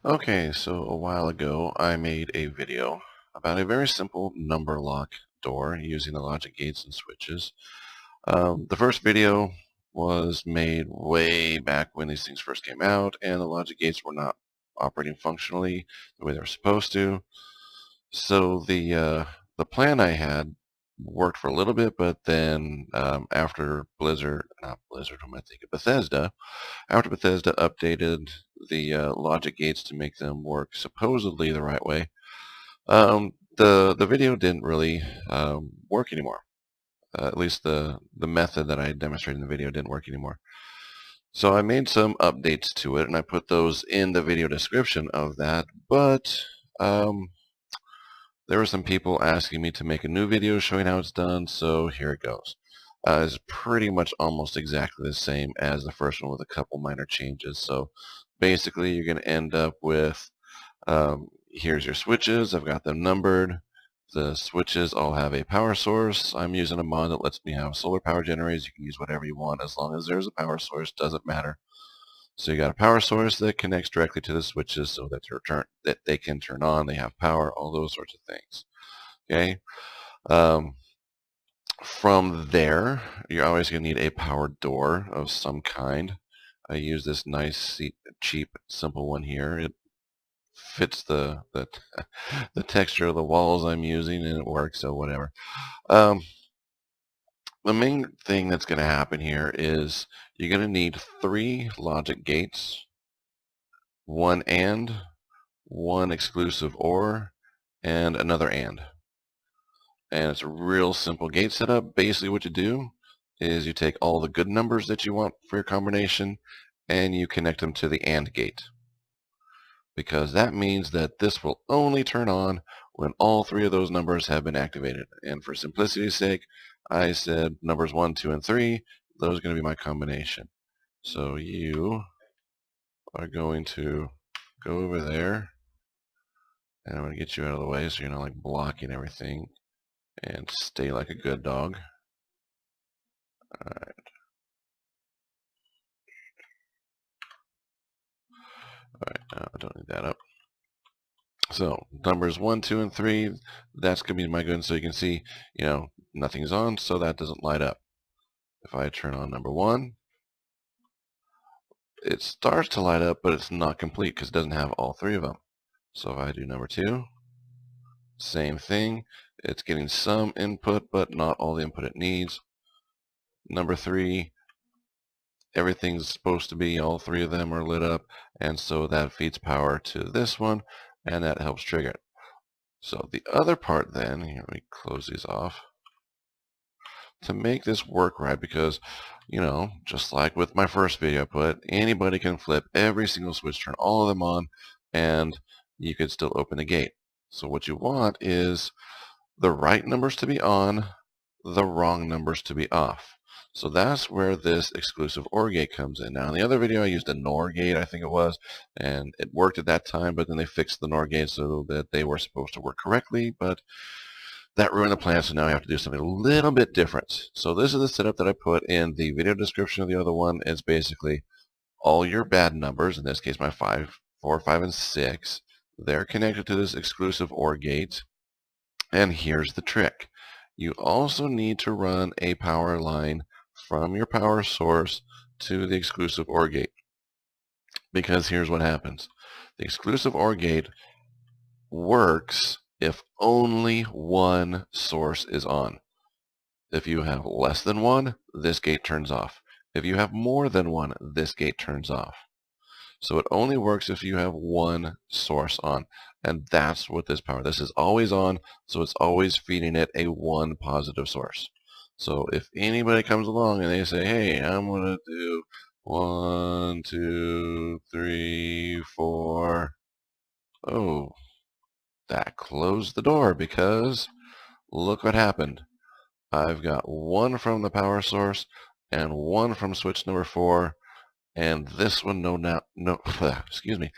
Okay, so a while ago I made a video about a very simple number lock door using the logic gates and switches. The first video was made way back when these things first came out and the logic gates were not operating functionally the way they were supposed to. So the plan I had worked for a little bit, but then after not Blizzard, who am I thinking, Bethesda, after Bethesda updated the logic gates to make them work supposedly the right way, the video didn't really work anymore. At least the method that I demonstrated in the video didn't work anymore. So I made some updates to it, and I put those in the video description of that. But um, there were some people asking me to make a new video showing how it's done, so here it goes. It's pretty much almost exactly the same as the first one with a couple minor changes. So basically you're going to end up with, here's your switches. I've got them numbered. The switches all have a power source. I'm using a mod that lets me have solar power generators. You can use whatever you want as long as there's a power source. Doesn't matter. So you got a power source that connects directly to the switches so that they can turn on, they have power, all those sorts of things. Okay. Um, from there, you're always going to need a power door of some kind. I use this nice, cheap, simple one here. It fits the texture of the walls I'm using, and it works. So whatever. Um, the main thing that's going to happen here is you're going to need 3 logic gates, one AND, one exclusive OR, and another AND. And it's a real simple gate setup. Basically what you do is you take all the good numbers that you want for your combination and you connect them to the AND gate. Because that means that this will only turn on when all 3 of those numbers have been activated. And for simplicity's sake, I said numbers 1, 2, and 3. Those are going to be my combination. So you are going to go over there, and I'm going to get you out of the way so you're not like blocking everything, and stay like a good dog. Alright. Alright, I don't need that up. So numbers 1, 2, and 3, that's going to be my good. So you can see, nothing's on, so that doesn't light up. If I turn on number 1, it starts to light up, but it's not complete because it doesn't have all 3 of them. So if I do number 2, same thing. It's getting some input, but not all the input it needs. Number 3, everything's supposed to be, all 3 of them are lit up, and so that feeds power to this one, and that helps trigger it. So the other part then, here, let me close these off, to make this work right, because, just like with my first video I put, anybody can flip every single switch, turn all of them on, and you could still open the gate. So what you want is the right numbers to be on, the wrong numbers to be off. So that's where this exclusive OR gate comes in. Now in the other video I used a NOR gate, I think it was, and it worked at that time, but then they fixed the NOR gate so that they were supposed to work correctly, but that ruined the plan, so now I have to do something a little bit different. So this is the setup that I put in the video description of the other one. It's basically all your bad numbers, in this case my 5, 4, 5, and 6, they're connected to this exclusive OR gate. And here's the trick. You also need to run a power line from your power source to the exclusive OR gate. Because here's what happens. The exclusive OR gate works if only one source is on. If you have less than one, this gate turns off. If you have more than one, this gate turns off. So it only works if you have one source on. And that's what this is always on, so it's always feeding it a one positive source. So if anybody comes along and they say, hey, I'm going to do 1, 2, 3, 4, oh, that closed the door because look what happened. I've got one from the power source and one from switch number 4, and this one excuse me,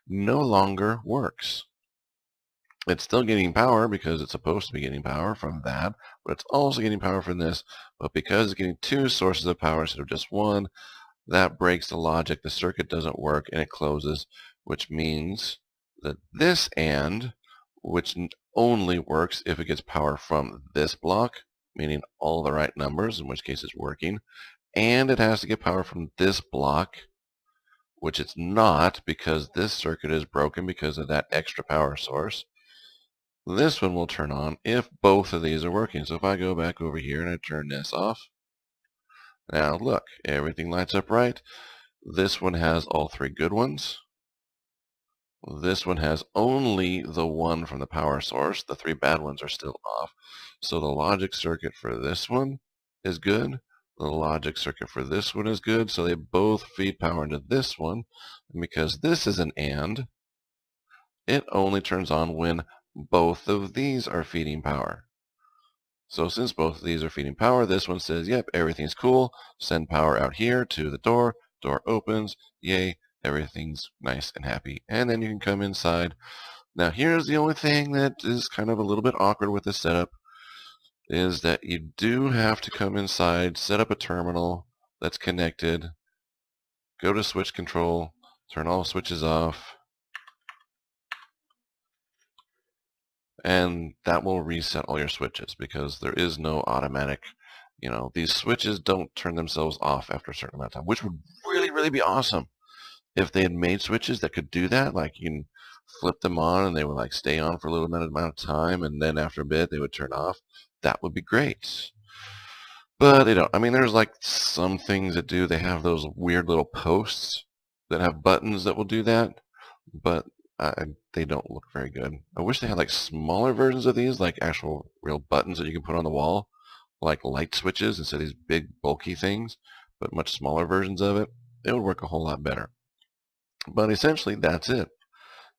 no longer works. It's still getting power because it's supposed to be getting power from that, but it's also getting power from this. But because it's getting 2 sources of power instead of just one, that breaks the logic. The circuit doesn't work and it closes. which means that this AND, which only works if it gets power from this block, meaning all the right numbers, in which case it's working, and it has to get power from this block, which it's not because this circuit is broken because of that extra power source. This one will turn on if both of these are working. So if I go back over here and I turn this off, now look, everything lights up right. This one has all three good ones. This one has only the one from the power source. The three bad ones are still off. So the logic circuit for this one is good. The logic circuit for this one is good. So they both feed power into this one. And because this is an AND, it only turns on when both of these are feeding power. So since both of these are feeding power, this one says, yep, everything's cool. Send power out here to the door. Door opens. Yay, everything's nice and happy. And then you can come inside. Now here's the only thing that is kind of a little bit awkward with this setup, is that you do have to come inside, set up a terminal that's connected, go to switch control, turn all switches off, and that will reset all your switches because there is no automatic, these switches don't turn themselves off after a certain amount of time, which would really, really be awesome if they had made switches that could do that. Like you can flip them on and they would like stay on for a little amount of time, and then after a bit they would turn off. That would be great. But they don't. I mean, there's like some things that do. They have those weird little posts that have buttons that will do that, but they don't look very good. I wish they had like smaller versions of these, like actual real buttons that you can put on the wall, like light switches instead of these big bulky things, but much smaller versions of it. It would work a whole lot better. But essentially, that's it.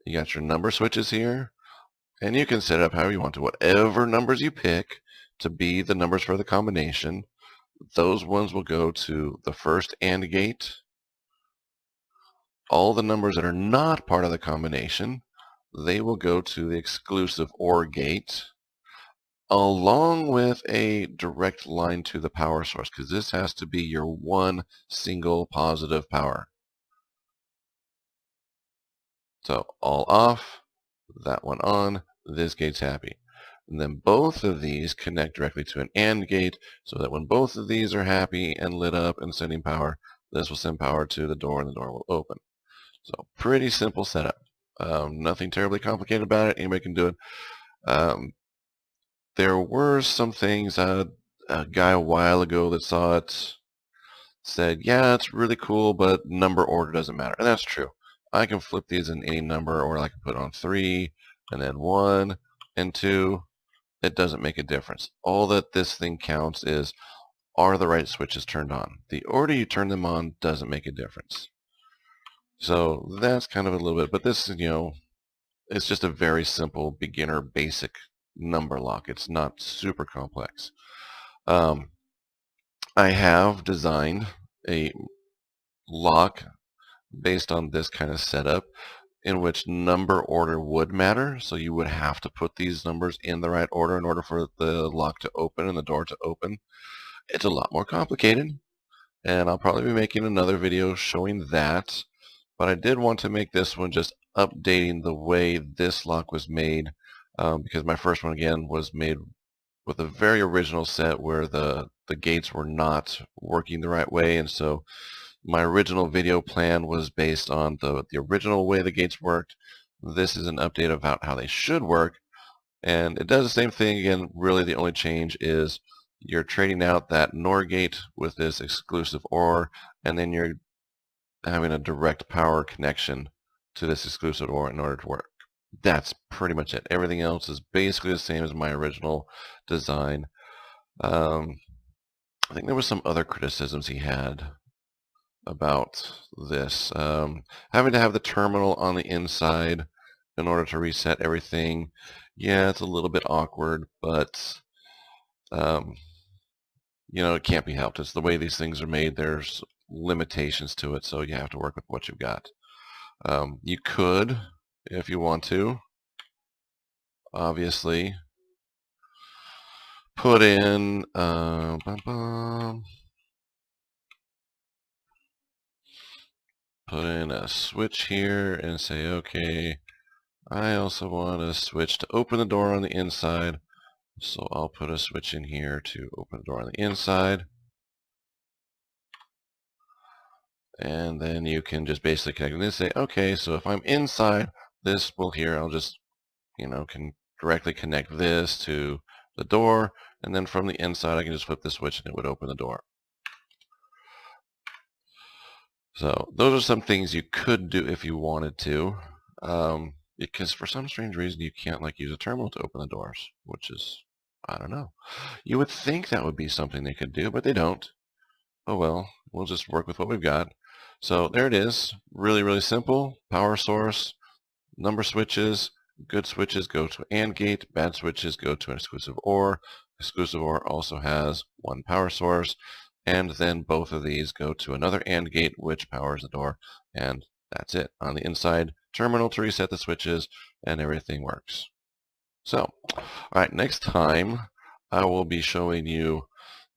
You got your number switches here, and you can set it up however you want to. Whatever numbers you pick to be the numbers for the combination, those ones will go to the first AND gate. All the numbers that are not part of the combination, they will go to the exclusive OR gate, along with a direct line to the power source, because this has to be your one single positive power. So all off, that one on, this gate's happy. And then both of these connect directly to an AND gate, so that when both of these are happy and lit up and sending power, this will send power to the door and the door will open. So pretty simple setup. Nothing terribly complicated about it. Anybody can do it. There were some things, a guy a while ago that saw it said, yeah, it's really cool, but number order doesn't matter. And that's true. I can flip these in any number, or I can put on 3 and then 1 and 2. It doesn't make a difference. All that this thing counts is, are the right switches turned on? The order you turn them on doesn't make a difference. So that's kind of a little bit, but this, it's just a very simple beginner basic number lock. It's not super complex. I have designed a lock based on this kind of setup in which number order would matter. So you would have to put these numbers in the right order in order for the lock to open and the door to open. It's a lot more complicated, and I'll probably be making another video showing that. But I did want to make this one just updating the way this lock was made, because my first one, again, was made with a very original set where the gates were not working the right way. And so my original video plan was based on the original way the gates worked. This is an update about how they should work. And it does the same thing again. Really, the only change is you're trading out that NOR gate with this exclusive OR, and then you're having a direct power connection to this exclusive OR in order to work. That's pretty much it. Everything else is basically the same as my original design. I think there was some other criticisms he had about this. Having to have the terminal on the inside in order to reset everything. Yeah, it's a little bit awkward, but it can't be helped. It's the way these things are made. There's limitations to it, so you have to work with what you've got. You could, if you want to, obviously put in put put in a switch here and say, okay, I also want a switch to open the door on the inside. So I'll put a switch in here to open the door on the inside. And then you can just basically connect this and say, okay, so if I'm inside this, well, here I'll just, can directly connect this to the door, and then from the inside I can just flip the switch and it would open the door. So those are some things you could do if you wanted to, because for some strange reason you can't use a terminal to open the doors, which is, I don't know. You would think that would be something they could do, but they don't. Oh well, we'll just work with what we've got. So there it is. Really, really simple. Power source, number switches. Good switches go to AND gate. Bad switches go to an exclusive OR. Exclusive OR also has one power source. And then both of these go to another AND gate, which powers the door. And that's it. On the inside terminal to reset the switches, and everything works. So, all right, next time I will be showing you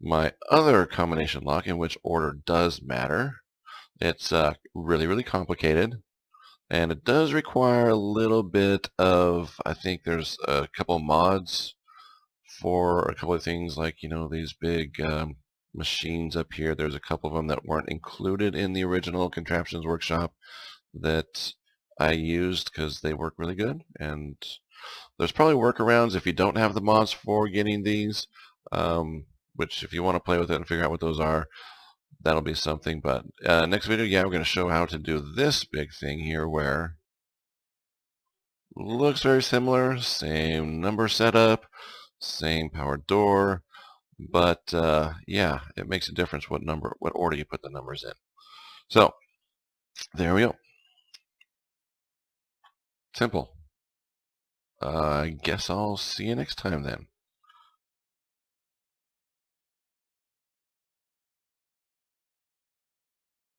my other combination lock, in which order does matter. It's really, really complicated, and it does require a little bit of, I think there's a couple mods for a couple of things, like, these big machines up here. There's a couple of them that weren't included in the original Contraptions Workshop that I used because they work really good, and there's probably workarounds if you don't have the mods for getting these, which if you want to play with it and figure out what those are, that'll be something. But next video, yeah, we're going to show how to do this big thing here, where looks very similar, same number setup, same power door, but yeah, it makes a difference what order you put the numbers in. So there we go. Simple. I guess I'll see you next time then.